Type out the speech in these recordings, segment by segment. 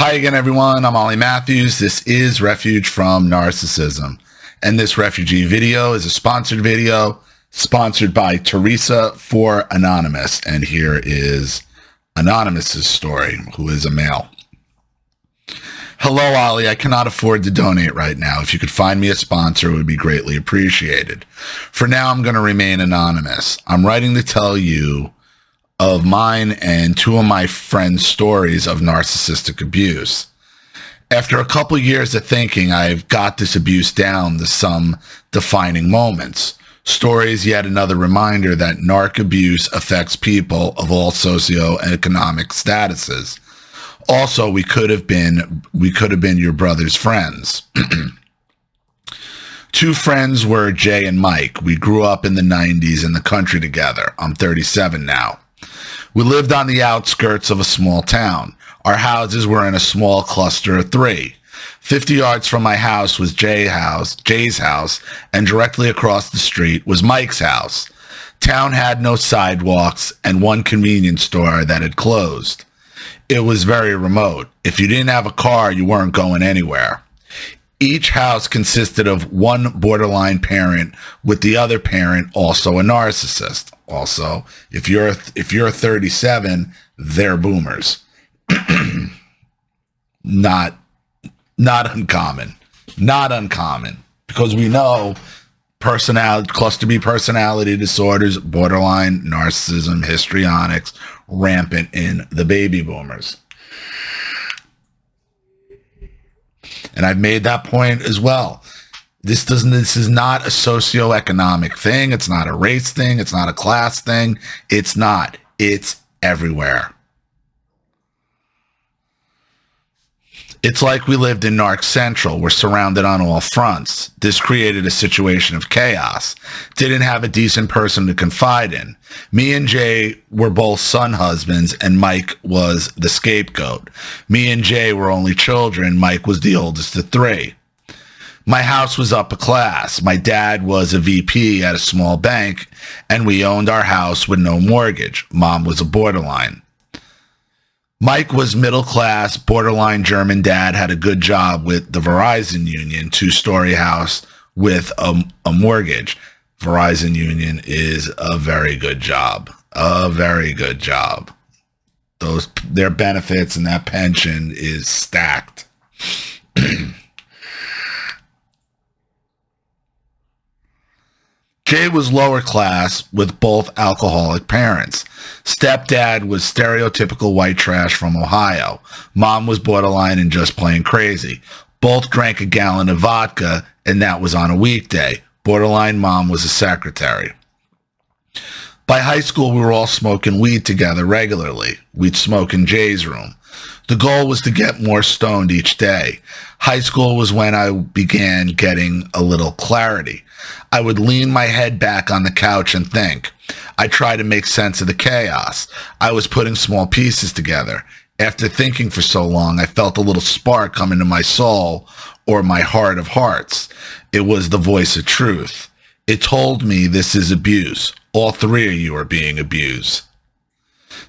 Hi again, everyone. I'm Ollie Matthews. This is Refuge from Narcissism. And this refugee video is a sponsored video sponsored by Teresa for Anonymous. And here is Anonymous's story, who is a male. Hello, Ollie. I cannot afford to donate right now. If you could find me a sponsor, it would be greatly appreciated. For now, I'm going to remain anonymous. I'm writing to tell you of mine and two of my friends' stories of narcissistic abuse. After a couple years of thinking, I've got this abuse down to some defining moments. Stories yet another reminder that narc abuse affects people of all socioeconomic statuses. Also, we could have been your brother's friends. Two friends were Jay and Mike. We grew up in the 90s in the country together. I'm 37 now. We lived on the outskirts of a small town. Our houses were in a small cluster of three. 50 yards from my house was Jay's house, and directly across the street was Mike's house. Town had no sidewalks and one convenience store that had closed. It was very remote. If you didn't have a car, you weren't going anywhere. Each house consisted of one borderline parent, with the other parent also a narcissist. Also, if you're 37, they're boomers. Not uncommon. Not uncommon. Because we know cluster B personality disorders, borderline, narcissism, histrionics, rampant in the baby boomers. And I've made that point as well. This is not a socioeconomic thing. It's not a race thing. It's not a class thing. It's not. It's everywhere. It's like we lived in Narc Central. We're surrounded on all fronts. This created a situation of chaos. Didn't have a decent person to confide in. Me and Jay were both son husbands, and Mike was the scapegoat. Me and Jay were only children. Mike was the oldest of three. My house was upper class. My dad was a VP at a small bank, and we owned our house with no mortgage. Mom was a borderline. Mike was middle class, borderline German dad, had a good job with the Verizon Union, two-story house with a mortgage. Verizon Union is a very good job. A very good job. Their benefits and that pension is stacked. Jay was lower class with both alcoholic parents. Stepdad was stereotypical white trash from Ohio. Mom was borderline and just plain crazy. Both drank a gallon of vodka, and that was on a weekday. Borderline mom was a secretary. By high school, we were all smoking weed together regularly. We'd smoke in Jay's room. The goal was to get more stoned each day. High school was when I began getting a little clarity. I would lean my head back on the couch and think. I tried to make sense of the chaos. I was putting small pieces together. After thinking for so long, I felt a little spark come into my soul, or my heart of hearts. It was the voice of truth. It told me this is abuse. All three of you are being abused.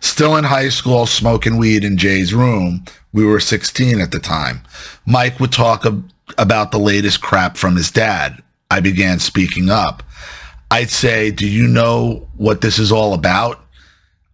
Still in high school, smoking weed in Jay's room. We were 16 at the time. Mike would talk about the latest crap from his dad. I began speaking up. I'd say, do you know what this is all about?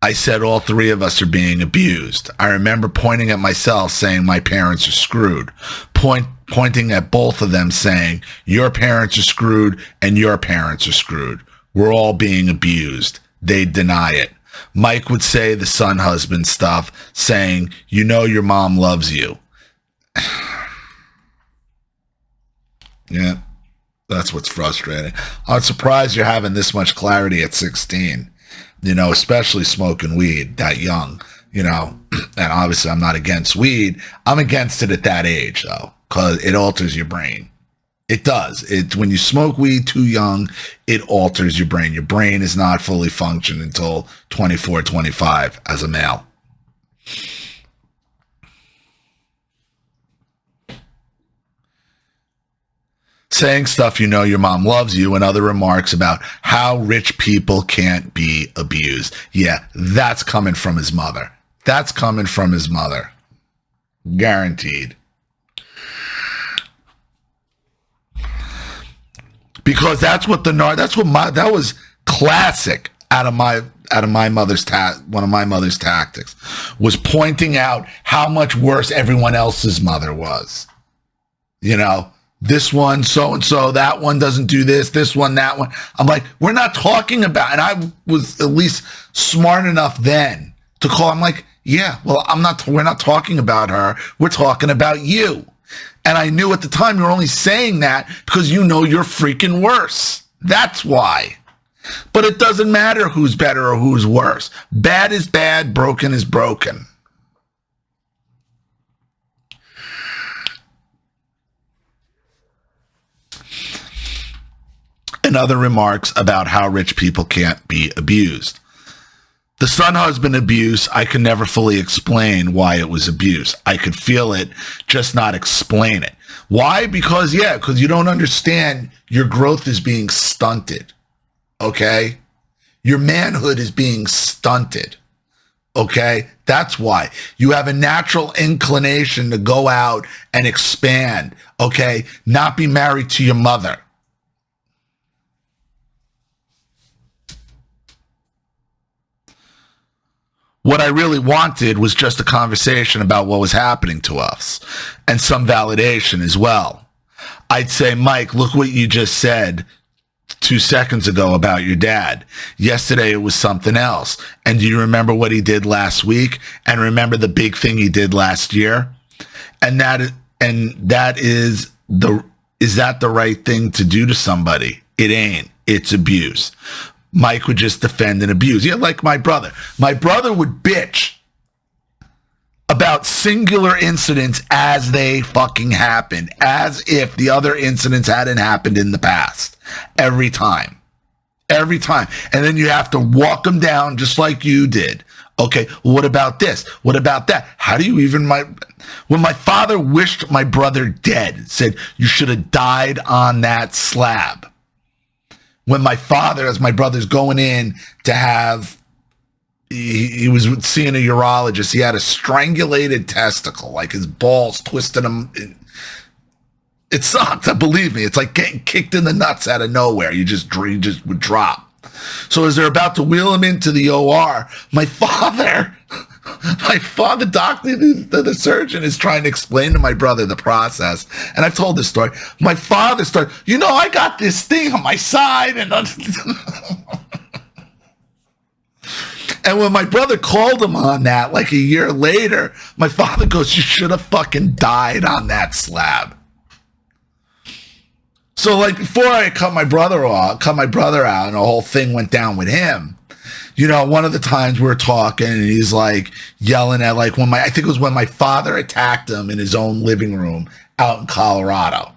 I said all three of us are being abused. I remember pointing at myself saying my parents are screwed. Pointing at both of them saying your parents are screwed and your parents are screwed. We're all being abused. They'd deny it. Mike would say the son husband stuff, saying, you know your mom loves you. Yeah. That's what's frustrating. I'm surprised you're having this much clarity at 16, especially smoking weed that young, and obviously I'm not against weed. I'm against it at that age, though, because it alters your brain. It does. When you smoke weed too young, it alters your brain. Your brain is not fully functioned until 24, 25 as a male. Saying stuff your mom loves you and other remarks about how rich people can't be abused. Yeah, that's coming from his mother. That's coming from his mother. Guaranteed. Because that was classic out of my mother's one of my mother's tactics, was pointing out how much worse everyone else's mother was. You know, this one, so and so, that one doesn't do this one, that one. I'm like, we're not talking about, and I was at least smart enough then to call. I'm like, yeah, well, we're not talking about her. We're talking about you. And I knew at the time you're only saying that because you know you're freaking worse. That's why. But it doesn't matter who's better or who's worse. Bad is bad, broken is broken. And other remarks about how rich people can't be abused. The son-husband abuse, I could never fully explain why it was abuse. I could feel it, just not explain it. Why? Because you don't understand your growth is being stunted. Okay? Your manhood is being stunted. Okay? That's why. You have a natural inclination to go out and expand. Okay? Not be married to your mother. What I really wanted was just a conversation about what was happening to us and some validation as well. I'd say, Mike, look what you just said 2 seconds ago about your dad. Yesterday it was something else. And do you remember what he did last week? And remember the big thing he did last year? Is that the right thing to do to somebody? It ain't. It's abuse. Mike would just defend and abuse. Yeah, like my brother. My brother would bitch about singular incidents as they fucking happened, as if the other incidents hadn't happened in the past. Every time. Every time. And then you have to walk them down just like you did. Okay, what about this? What about that? How do you even... When my father wished my brother dead, said, you should have died on that slab. When my father, as my brother's going in to have, he was seeing a urologist, he had a strangulated testicle, like his balls twisted him. It sucked, believe me. It's like getting kicked in the nuts out of nowhere. You just would drop. So as they're about to wheel him into the OR, my father, doctor, the surgeon, is trying to explain to my brother the process. And I've told this story. My father started, I got this thing on my side. And when my brother called him on that, like a year later, my father goes, you should have fucking died on that slab. So like before I cut my brother out, and the whole thing went down with him. One of the times we were talking and he's like yelling at, like, I think it was when my father attacked him in his own living room out in Colorado.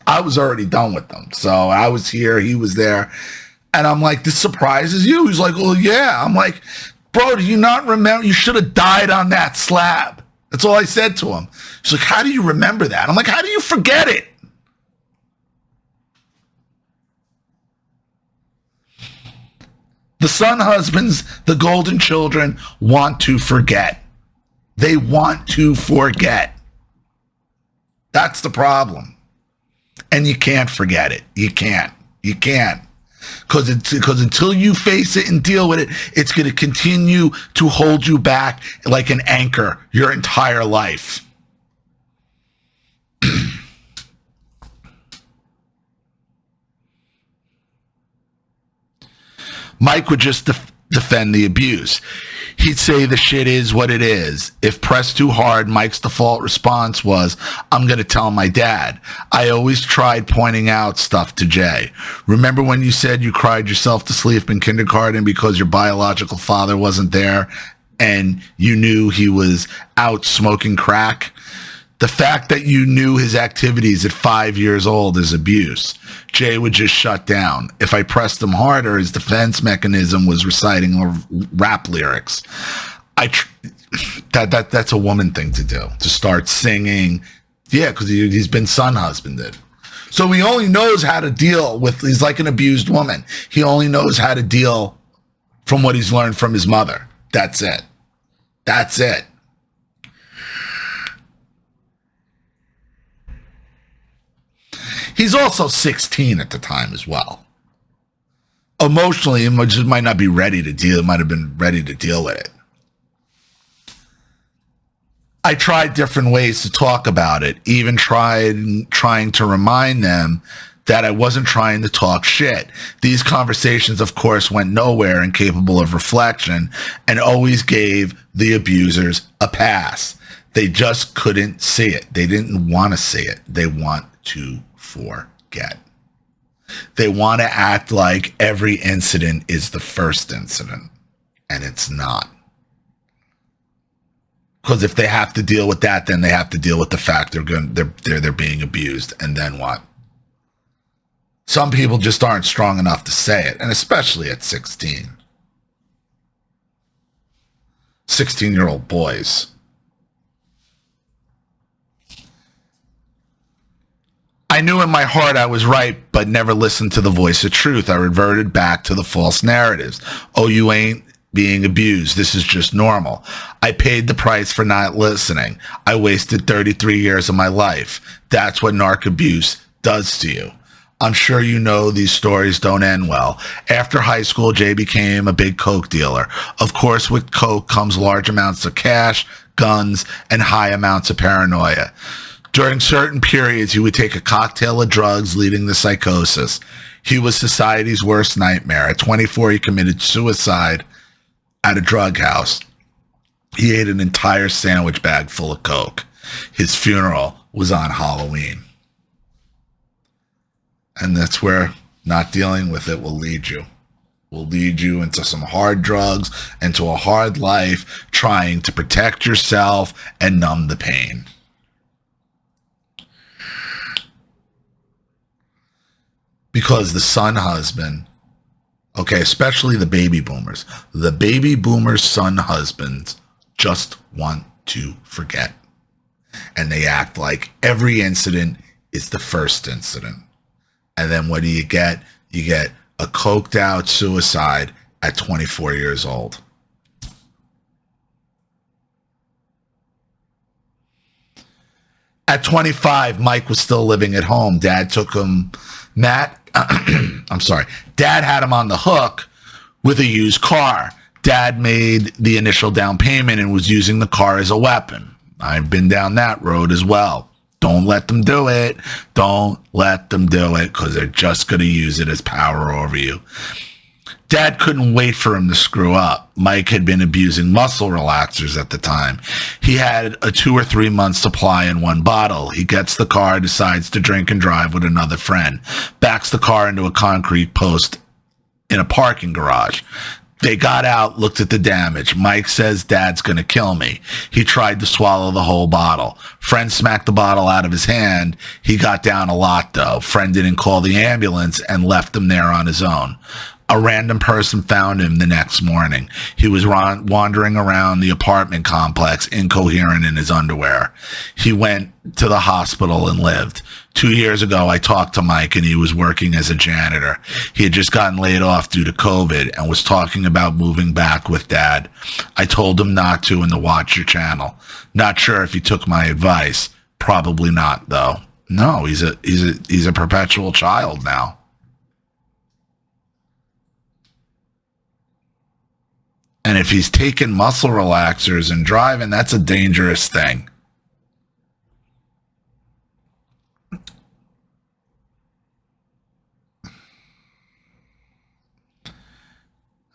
I was already done with them. So I was here, he was there. And I'm like, this surprises you? He's like, well, yeah. I'm like, bro, do you not remember? You should have died on that slab. That's all I said to him. He's like, how do you remember that? I'm like, how do you forget it? The son husbands, the golden children, want to forget. They want to forget. That's the problem. And you can't forget it. You can't. Because until you face it and deal with it, it's going to continue to hold you back like an anchor your entire life. Mike would just defend the abuse. He'd say the shit is what it is. If pressed too hard, Mike's default response was, I'm going to tell my dad. I always tried pointing out stuff to Jay. Remember when you said you cried yourself to sleep in kindergarten because your biological father wasn't there and you knew he was out smoking crack? The fact that you knew his activities at 5 years old is abuse. Jay would just shut down. If I pressed him harder, his defense mechanism was reciting rap lyrics. That's a woman thing to do, to start singing. Yeah, because he's been son husbanded. So he only knows how to deal with, he's like an abused woman. He only knows how to deal from what he's learned from his mother. That's it. That's it. He's also 16 at the time as well. Emotionally, he just might not be ready to deal. Might have been ready to deal with it. I tried different ways to talk about it, even trying to remind them that I wasn't trying to talk shit. These conversations, of course, went nowhere and capable of reflection, and always gave the abusers a pass. They just couldn't see it. They didn't want to see it. They want to forget. They want to act like every incident is the first incident, and it's not. Because if they have to deal with that, then they have to deal with the fact they're being abused, and then what? Some people just aren't strong enough to say it, and especially at 16. 16-year-old boys. I knew in my heart I was right, but never listened to the voice of truth. I reverted back to the false narratives. Oh, you ain't being abused. This is just normal. I paid the price for not listening. I wasted 33 years of my life. That's what narc abuse does to you. I'm sure you know these stories don't end well. After high school, Jay became a big coke dealer. Of course, with coke comes large amounts of cash, guns, and high amounts of paranoia. During certain periods, he would take a cocktail of drugs, leading to psychosis. He was society's worst nightmare. At 24, he committed suicide at a drug house. He ate an entire sandwich bag full of coke. His funeral was on Halloween. And that's where not dealing with it will lead you. Will lead you into some hard drugs, into a hard life, trying to protect yourself and numb the pain. Because the son husband, okay, especially the baby boomers son husbands just want to forget. And they act like every incident is the first incident. And then what do you get? You get a coked out suicide at 24 years old. At 25, Mike was still living at home. Dad took him, Dad had him on the hook with a used car. Dad made the initial down payment and was using the car as a weapon. I've been down that road as well. Don't let them do it. Don't let them do it, because they're just going to use it as power over you. Dad couldn't wait for him to screw up. Mike had been abusing muscle relaxers at the time. He had a 2 or 3 month supply in one bottle. He gets the car, decides to drink and drive with another friend, backs the car into a concrete post in a parking garage. They got out, looked at the damage. Mike says, Dad's going to kill me. He tried to swallow the whole bottle. Friend smacked the bottle out of his hand. He got down a lot, though. Friend didn't call the ambulance and left him there on his own. A random person found him the next morning. He was wandering around the apartment complex, incoherent in his underwear. He went to the hospital and lived. 2 years ago, I talked to Mike, and he was working as a janitor. He had just gotten laid off due to COVID and was talking about moving back with Dad. I told him not to and to watch your channel. Not sure if he took my advice. Probably not, though. No, he's a perpetual child now. And if he's taking muscle relaxers and driving, that's a dangerous thing.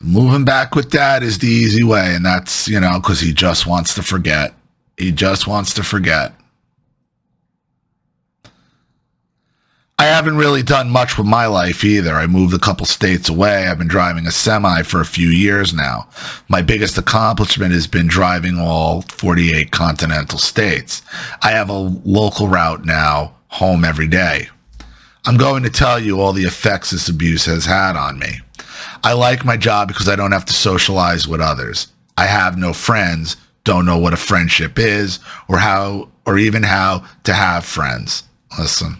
Moving back with Dad is the easy way, and that's, because he just wants to forget. He just wants to forget. I haven't really done much with my life either. I moved a couple states away. I've been driving a semi for a few years now. My biggest accomplishment has been driving all 48 continental states. I have a local route now, home every day. I'm going to tell you all the effects this abuse has had on me. I like my job because I don't have to socialize with others. I have no friends, don't know what a friendship is, or even how to have friends. Listen.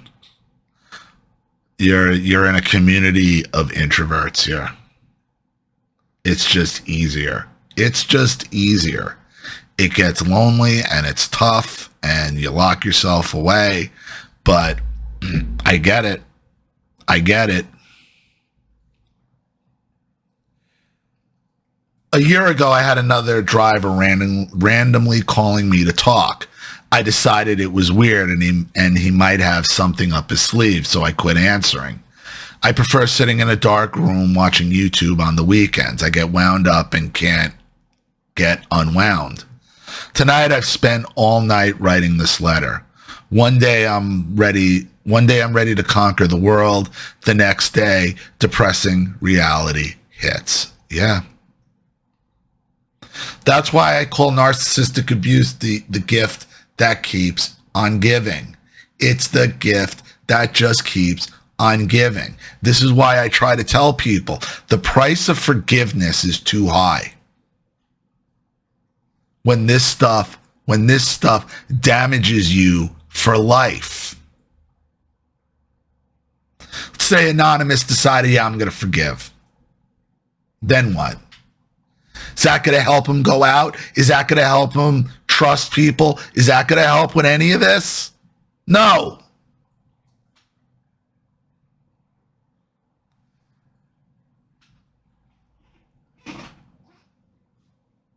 You're in a community of introverts here. It's just easier. It's just easier. It gets lonely and it's tough and you lock yourself away, but I get it. I get it. A year ago, I had another driver randomly calling me to talk. I decided it was weird and he might have something up his sleeve, so I quit answering. I prefer sitting in a dark room watching YouTube on the weekends. I get wound up and can't get unwound. Tonight, I've spent all night writing this letter. One day I'm ready to conquer the world. The next day, depressing reality hits. Yeah. That's why I call narcissistic abuse the gift that keeps on giving. It's the gift that just keeps on giving. This is why I try to tell people the price of forgiveness is too high. When this stuff damages you for life. Say Anonymous decided, yeah, I'm going to forgive. Then what? Is that going to help him go out? Is that going to help him trust people? Is that going to help with any of this? No.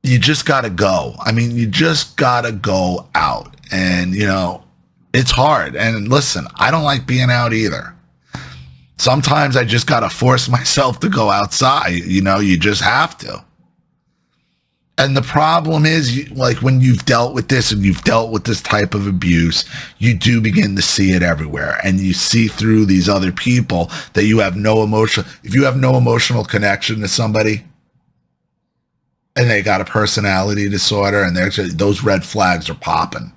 You just got to go. I mean, you just got to go out. And, it's hard. And listen, I don't like being out either. Sometimes I just got to force myself to go outside. You just have to. And the problem is, when you've dealt with this and you've dealt with this type of abuse, you do begin to see it everywhere. And you see through these other people that you have no emotion. If you have no emotional connection to somebody and they got a personality disorder and those red flags are popping.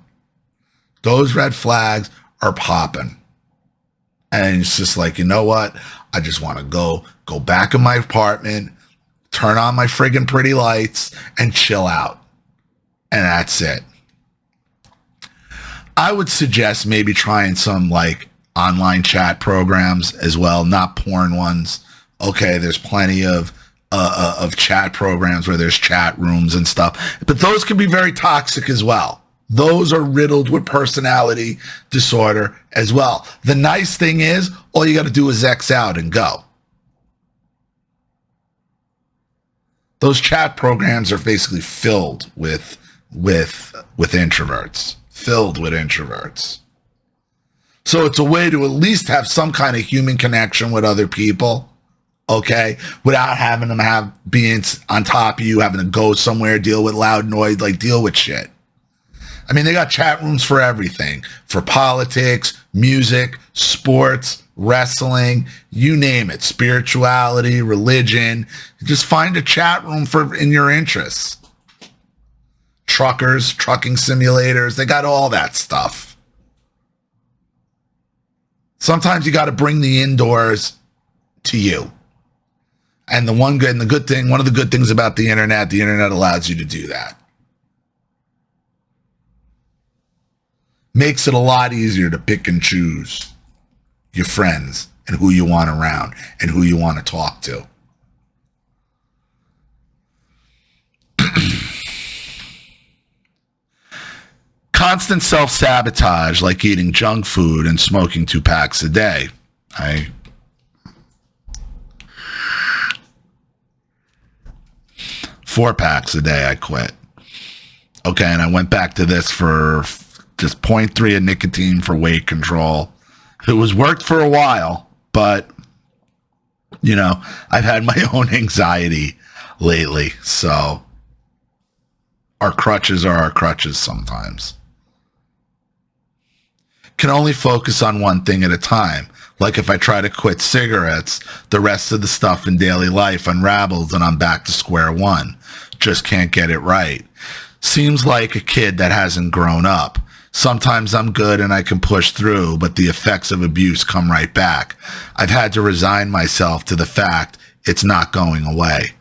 Those red flags are popping. And it's just like, you know what? I just want to go back in my apartment, turn on my friggin' pretty lights, and chill out. And that's it. I would suggest maybe trying some online chat programs as well, not porn ones. Okay, there's plenty of chat programs where there's chat rooms and stuff, but those can be very toxic as well. Those are riddled with personality disorder as well. The nice thing is, all you got to do is X out and go. Those chat programs are basically filled with introverts. Filled with introverts. So it's a way to at least have some kind of human connection with other people, okay? Without having them being on top of you, having to go somewhere, deal with loud noise, deal with shit. I mean, they got chat rooms for everything. For politics, music, sports, wrestling, you name it. Spirituality, religion. Just find a chat room in your interests. Trucking simulators. They got all that stuff. Sometimes you got to bring the indoors to you. And one of the good things about the internet allows you to do that. Makes it a lot easier to pick and choose your friends and who you want around and who you want to talk to. Constant self-sabotage, like eating junk food and smoking 2 packs a day. 4 packs a day I quit. Okay, and I went back to this for just 0.3 of nicotine for weight control. It was worked for a while, but, I've had my own anxiety lately. So our crutches are our crutches sometimes. Can only focus on one thing at a time. Like if I try to quit cigarettes, the rest of the stuff in daily life unravels and I'm back to square one. Just can't get it right. Seems like a kid that hasn't grown up. Sometimes I'm good and I can push through, but the effects of abuse come right back. I've had to resign myself to the fact it's not going away.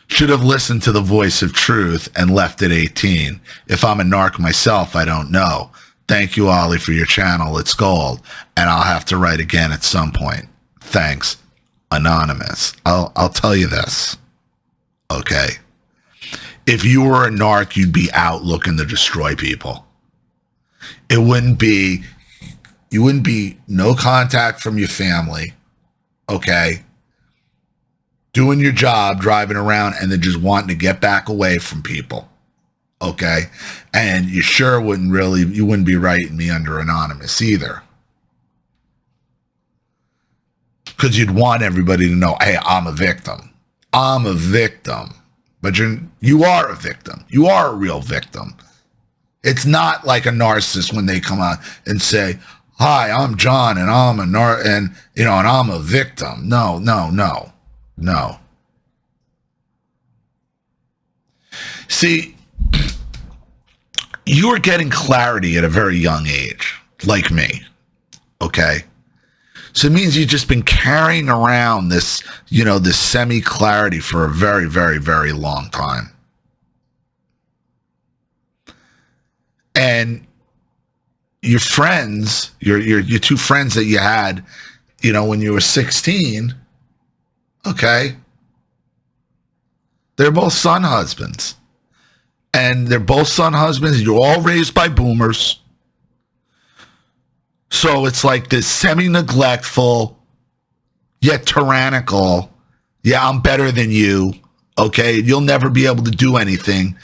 Should have listened to the voice of truth and left at 18. If I'm a narc myself, I don't know. Thank you, Ollie, for your channel. It's gold. And I'll have to write again at some point. Thanks, Anonymous. I'll tell you this. Okay. If you were a narc, you'd be out looking to destroy people. It wouldn't be You wouldn't be no contact from your family, okay? Doing your job, driving around, and then just wanting to get back away from people, okay? And you sure you wouldn't be writing me under anonymous either. Because you'd want everybody to know, hey, I'm a victim. I'm a victim. But you are a victim. You are a real victim. It's not like a narcissist when they come out and say, hi, I'm John, and I'm and I'm a victim. No. See, you are getting clarity at a very young age, like me. Okay? So it means you've just been carrying around this, this semi-clarity for a very, very, very long time. And your friends, your two friends that you had, when you were 16, okay, they're both son husbands. And they're both son husbands. You're all raised by boomers. So it's like this semi-neglectful, yet tyrannical, yeah, I'm better than you, okay? You'll never be able to do anything,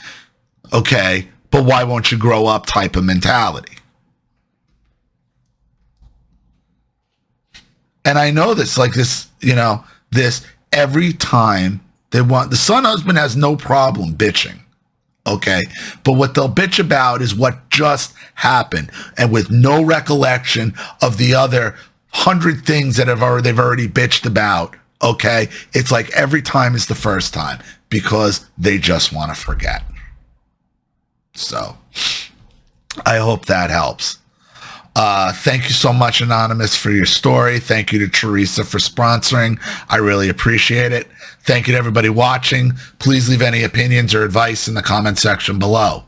okay? But why won't you grow up type of mentality? And I know this, like this, this every time the son husband has no problem bitching. Okay, but what they'll bitch about is what just happened, and with no recollection of the other 100 things that they've already bitched about. Okay, it's like every time is the first time because they just want to forget. So, I hope that helps. Thank you so much, Anonymous, for your story. Thank you to Teresa for sponsoring. I really appreciate it. Thank you to everybody watching. Please leave any opinions or advice in the comment section below.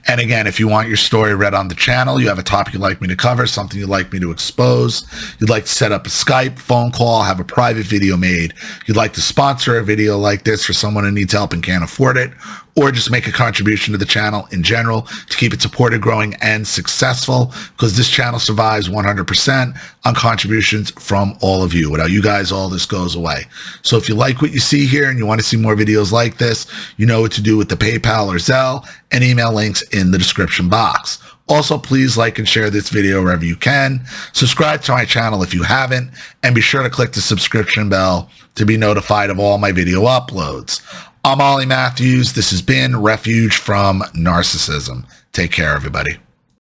And again, if you want your story read on the channel, you have a topic you'd like me to cover, something you'd like me to expose, you'd like to set up a Skype, phone call, have a private video made, you'd like to sponsor a video like this for someone who needs help and can't afford it, or just make a contribution to the channel in general to keep it supported, growing, and successful, because this channel survives 100% on contributions from all of you. Without you guys, all this goes away. So if you like what you see here and you want to see more videos like this, you know what to do with the PayPal or Zelle and email links in the description box. Also, please like and share this video wherever you can. Subscribe to my channel if you haven't, and be sure to click the subscription bell to be notified of all my video uploads. I'm Ollie Matthews. This has been Refuge from Narcissism. Take care, everybody.